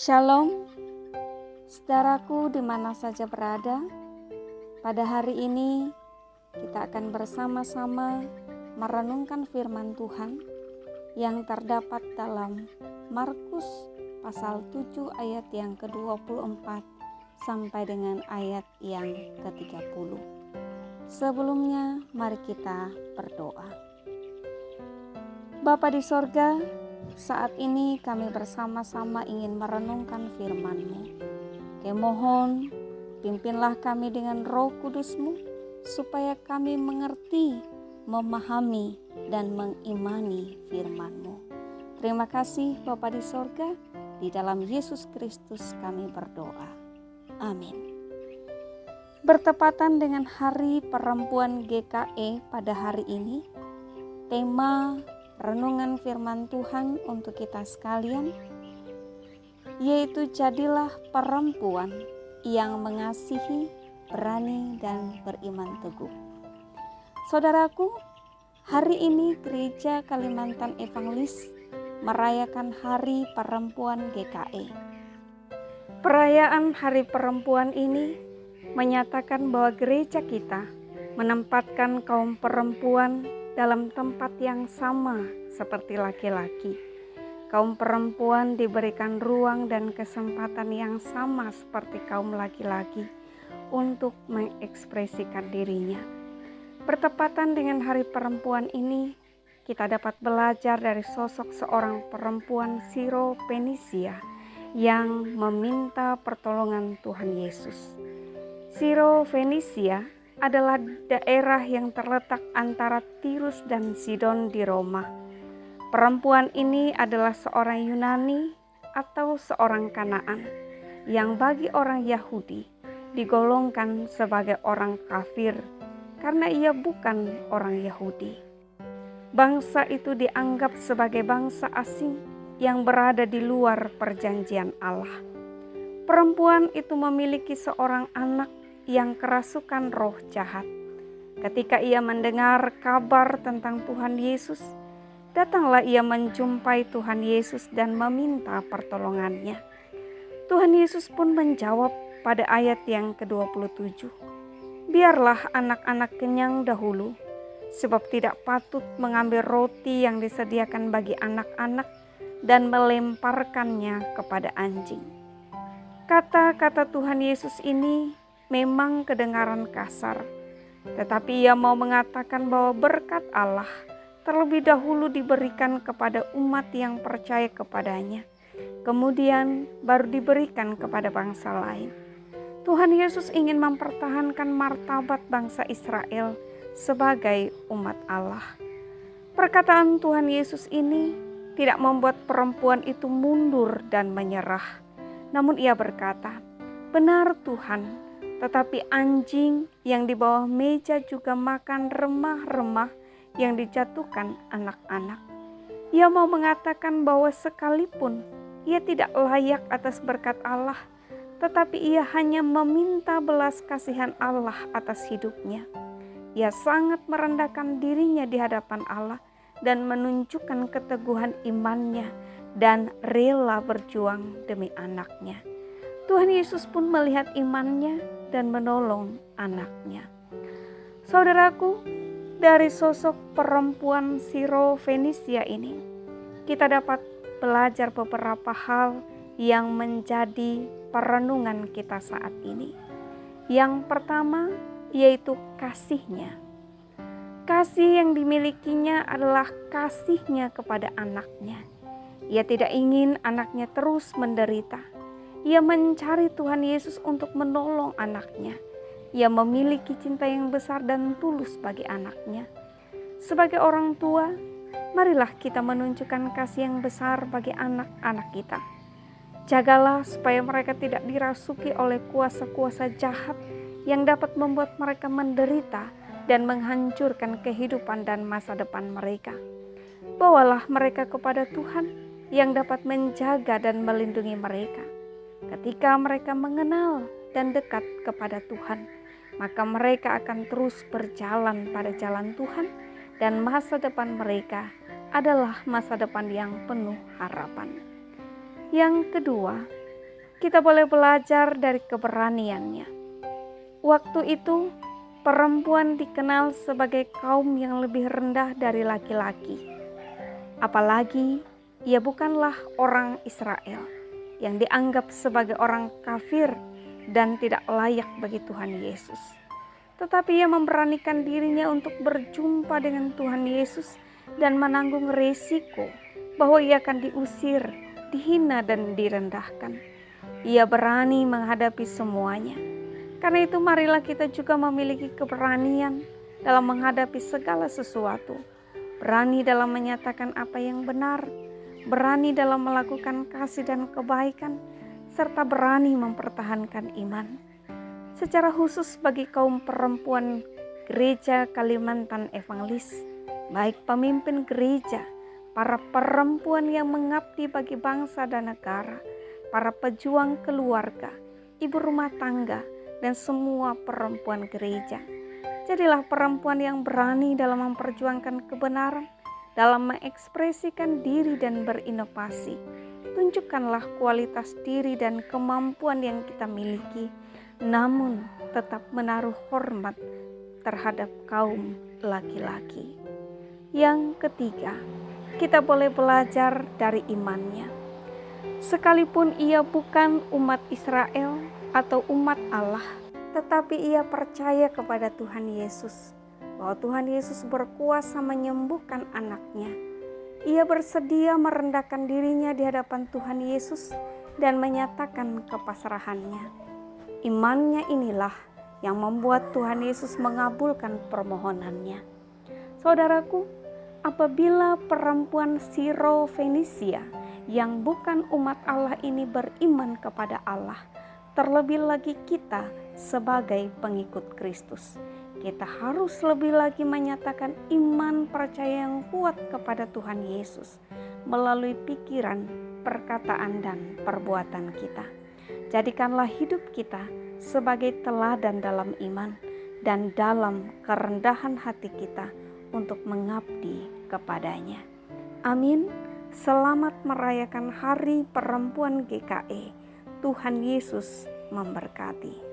Shalom, saudaraku di mana saja berada. Pada hari ini kita akan bersama-sama merenungkan firman Tuhan yang terdapat dalam Markus pasal 7 ayat yang ke-24 sampai dengan ayat yang ke-30. Sebelumnya mari kita berdoa. Bapa di sorga, saat ini kami bersama-sama ingin merenungkan firman-Mu. Kami mohon, pimpinlah kami dengan Roh Kudus-Mu, supaya kami mengerti, memahami, dan mengimani firman-Mu. Terima kasih Bapa di sorga, di dalam Yesus Kristus kami berdoa. Amin. Bertepatan dengan Hari Perempuan GKE pada hari ini, tema renungan firman Tuhan untuk kita sekalian, yaitu jadilah perempuan yang mengasihi, berani, dan beriman teguh. Saudaraku, hari ini Gereja Kalimantan Evangelis merayakan Hari Perempuan GKE. Perayaan Hari Perempuan ini menyatakan bahwa gereja kita menempatkan kaum perempuan dalam tempat yang sama seperti laki-laki. Kaum perempuan diberikan ruang dan kesempatan yang sama seperti kaum laki-laki untuk mengekspresikan dirinya. Bertepatan dengan Hari Perempuan ini, kita dapat belajar dari sosok seorang perempuan Siro-Fenisia yang meminta pertolongan Tuhan Yesus. Siro-Fenisia adalah daerah yang terletak antara Tirus dan Sidon di Roma. Perempuan ini adalah seorang Yunani atau seorang Kanaan yang bagi orang Yahudi digolongkan sebagai orang kafir karena ia bukan orang Yahudi. Bangsa itu dianggap sebagai bangsa asing yang berada di luar perjanjian Allah. Perempuan itu memiliki seorang anak yang kerasukan roh jahat. Ketika ia mendengar kabar tentang Tuhan Yesus, datanglah ia menjumpai Tuhan Yesus dan meminta pertolongannya. Tuhan Yesus pun menjawab pada ayat yang ke-27, "Biarlah anak-anak kenyang dahulu, sebab tidak patut mengambil roti yang disediakan bagi anak-anak dan melemparkannya kepada anjing." Kata-kata Tuhan Yesus ini memang kedengaran kasar, tetapi ia mau mengatakan bahwa berkat Allah terlebih dahulu diberikan kepada umat yang percaya kepadanya, kemudian baru diberikan kepada bangsa lain. Tuhan Yesus ingin mempertahankan martabat bangsa Israel sebagai umat Allah. Perkataan Tuhan Yesus ini tidak membuat perempuan itu mundur dan menyerah, namun ia berkata, "Benar Tuhan, tetapi anjing yang di bawah meja juga makan remah-remah yang dijatuhkan anak-anak." Ia mau mengatakan bahwa sekalipun ia tidak layak atas berkat Allah, tetapi ia hanya meminta belas kasihan Allah atas hidupnya. Ia sangat merendahkan dirinya di hadapan Allah dan menunjukkan keteguhan imannya dan rela berjuang demi anaknya. Tuhan Yesus pun melihat imannya dan menolong anaknya. Saudaraku, dari sosok perempuan Siro-Fenisia ini, kita dapat belajar beberapa hal yang menjadi perenungan kita saat ini. Yang pertama yaitu kasihnya. Kasih yang dimilikinya adalah kasihnya kepada anaknya. Ia tidak ingin anaknya terus menderita. Ia mencari Tuhan Yesus untuk menolong anaknya. Ia memiliki cinta yang besar dan tulus bagi anaknya. Sebagai orang tua, marilah kita menunjukkan kasih yang besar bagi anak-anak kita. Jagalah supaya mereka tidak dirasuki oleh kuasa-kuasa jahat yang dapat membuat mereka menderita dan menghancurkan kehidupan dan masa depan mereka. Bawalah mereka kepada Tuhan yang dapat menjaga dan melindungi mereka. Ketika mereka mengenal dan dekat kepada Tuhan, maka mereka akan terus berjalan pada jalan Tuhan dan masa depan mereka adalah masa depan yang penuh harapan. Yang kedua, kita boleh belajar dari keberaniannya. Waktu itu, perempuan dikenal sebagai kaum yang lebih rendah dari laki-laki. Apalagi ia bukanlah orang Israel yang dianggap sebagai orang kafir dan tidak layak bagi Tuhan Yesus. Tetapi ia memberanikan dirinya untuk berjumpa dengan Tuhan Yesus dan menanggung resiko bahwa ia akan diusir, dihina dan direndahkan. Ia berani menghadapi semuanya. Karena itu marilah kita juga memiliki keberanian dalam menghadapi segala sesuatu. Berani dalam menyatakan apa yang benar, berani dalam melakukan kasih dan kebaikan, serta berani mempertahankan iman. Secara khusus bagi kaum perempuan gereja Kalimantan Evangelis, baik pemimpin gereja, para perempuan yang mengabdi bagi bangsa dan negara, para pejuang keluarga, ibu rumah tangga, dan semua perempuan gereja. Jadilah perempuan yang berani dalam memperjuangkan kebenaran, dalam mengekspresikan diri dan berinovasi. Tunjukkanlah kualitas diri dan kemampuan yang kita miliki, namun tetap menaruh hormat terhadap kaum laki-laki. Yang ketiga, kita boleh belajar dari imannya. Sekalipun ia bukan umat Israel atau umat Allah, tetapi ia percaya kepada Tuhan Yesus, bahwa Tuhan Yesus berkuasa menyembuhkan anaknya. Ia bersedia merendahkan dirinya di hadapan Tuhan Yesus dan menyatakan kepasrahannya. Imannya inilah yang membuat Tuhan Yesus mengabulkan permohonannya. Saudaraku, apabila perempuan Siro-Fenisia yang bukan umat Allah ini beriman kepada Allah, terlebih lagi kita sebagai pengikut Kristus, kita harus lebih lagi menyatakan iman percaya yang kuat kepada Tuhan Yesus melalui pikiran, perkataan, dan perbuatan kita. Jadikanlah hidup kita sebagai teladan dalam iman dan dalam kerendahan hati kita untuk mengabdi kepadanya. Amin. Selamat merayakan Hari Perempuan GKE. Tuhan Yesus memberkati.